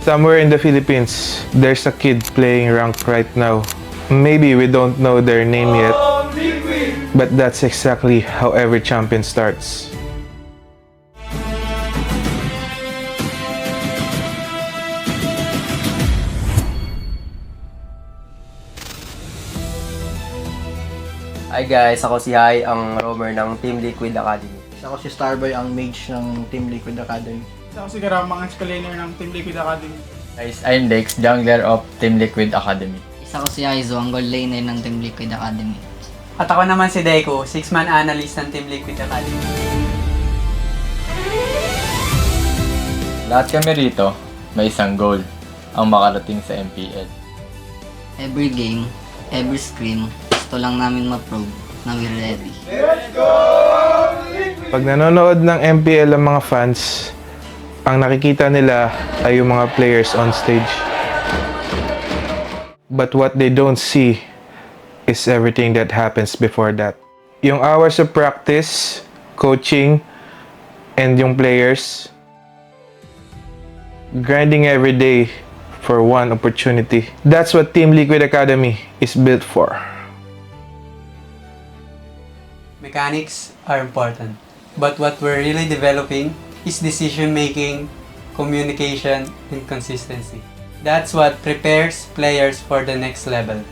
Somewhere in the Philippines, there's a kid playing ranked right now. Maybe we don't know their name yet, but that's exactly how every champion starts. Hi guys, ako si Hai, ang roamer ng Team Liquid Academy. Ako si Starboy, ang mage ng Team Liquid Academy. Ako si Garamang, ang escalator ng Team Liquid Academy. Guys, I'm Dex, jungler of Team Liquid Academy. Isa ko si Aizo, ang gold laner ng Team Liquid Academy. At ako naman si Deco, 6-man analyst ng Team Liquid Academy. Lahat kami rito, may isang goal, ang makarating sa MPL. Every game, every scrim, gusto lang namin ma-prove na we're ready. Pag nanonood ng MPL ang mga fans, ang nakikita nila ay yung mga players on stage. But what they don't see is everything that happens before that. Yung hours of practice, coaching, and yung players, grinding every day for one opportunity. That's what Team Liquid Academy is built for. Mechanics are important, but what we're really developing is decision-making, communication, and consistency. That's what prepares players for the next level.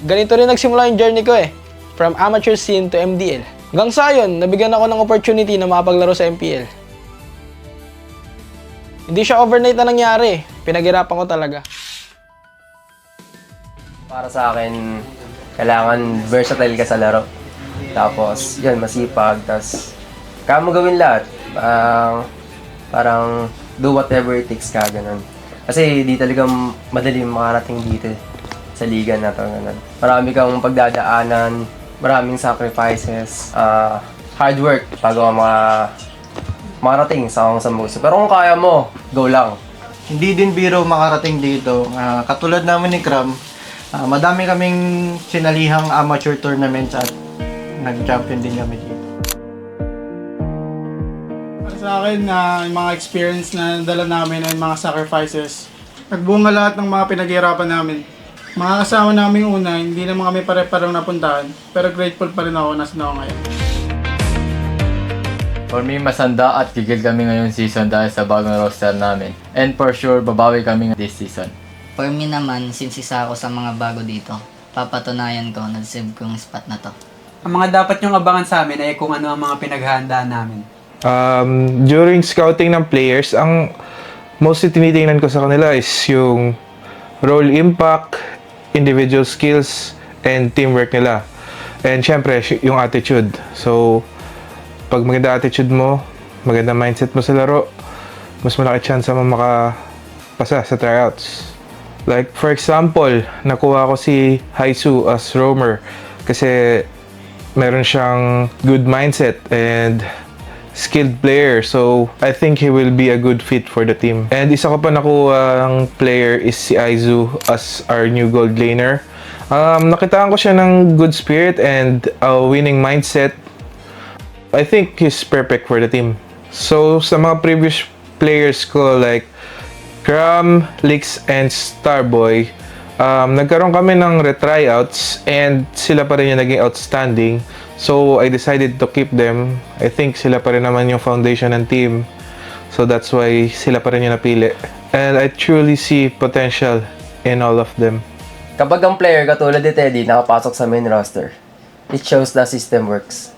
Ganito rin nagsimula yung journey ko eh. From amateur scene to MDL. Hanggang sa yun, nabigyan ako ng opportunity na makapaglaro sa MPL. Hindi siya overnight na nangyari. Pinaghirapan ko talaga. Para sa akin, kailangan versatile ka sa laro. Tapos, yun, masipag. Tapos, kaya mo gawin lahat. Parang do whatever it takes ka, ganun. Kasi di talaga madali makarating dito sa liga na to, ganun. Marami kang pagdadaanan, maraming sacrifices, hard work bago ka makarating sa muso. Pero kung kaya mo, go lang. Hindi din biro makarating dito. Katulad namin ni Kram, madami kaming sinalihang amateur tournaments at nag-champion din kami dito. Para sa akin, yung mga experience na dala namin ay mga sacrifices. Nagbunga lahat ng mga pinaghirapan namin. Mga kasama namin una, hindi naman kami pare-parang napuntahan, pero grateful pa rin ako na ako ngayon. For me, masanda at gigil kami ngayong season dahil sa bagong roster namin. And for sure, babawi kami this season. For me naman, since isa ako sa mga bago dito, papatunayan ko na deserve ko yung spot na to. Ang mga dapat nyong abangan sa amin ay kung ano ang mga pinaghahandaan namin. During scouting ng players, ang mostly tinitingnan ko sa kanila is yung role impact, individual skills, and teamwork nila. And syempre, yung attitude. So, pag maganda attitude mo, maganda mindset mo sa laro, mas malaki chance mo makapasa sa tryouts. Like, for example, nakuha ko si Haisu as roamer kasi meron siyang good mindset and skilled player. So, I think he will be a good fit for the team. And isa ko pa nakuha player is si Aizu as our new gold laner. Nakitaan ko siya ng good spirit and a winning mindset. I think he's perfect for the team. So, sa mga previous players ko like Kram, Lix, and Starboy, nagkaroon kami ng retryouts and sila pa rin yung naging outstanding. So, I decided to keep them. I think sila pa rin naman yung foundation ng team. So, that's why sila pa rin yung napili. And I truly see potential in all of them. Kapag ang player katulad ni Teddy nakapasok sa main roster, it shows the system works.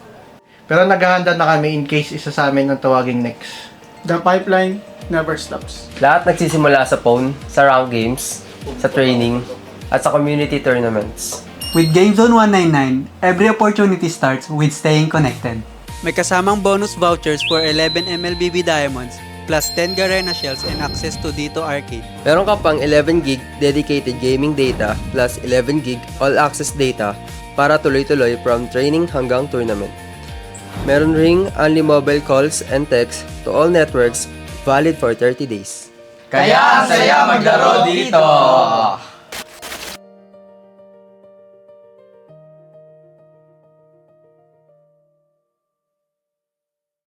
Pero naghahanda na kami in case isa sa amin ang tawaging next. The pipeline never stops. Lahat nagsisimula sa phone, sa rank games, sa training, at sa community tournaments. With Game Zone 199, every opportunity starts with staying connected. May kasamang bonus vouchers for 11 MLBB Diamonds, plus 10 Garena Shells and access to Dito Arcade. Meron ka pang 11 gig dedicated gaming data plus 11 gig all-access data para tuloy-tuloy from training hanggang tournament. Meron ring only mobile calls and texts to all networks valid for 30 days. Kaya ang saya maglaro dito!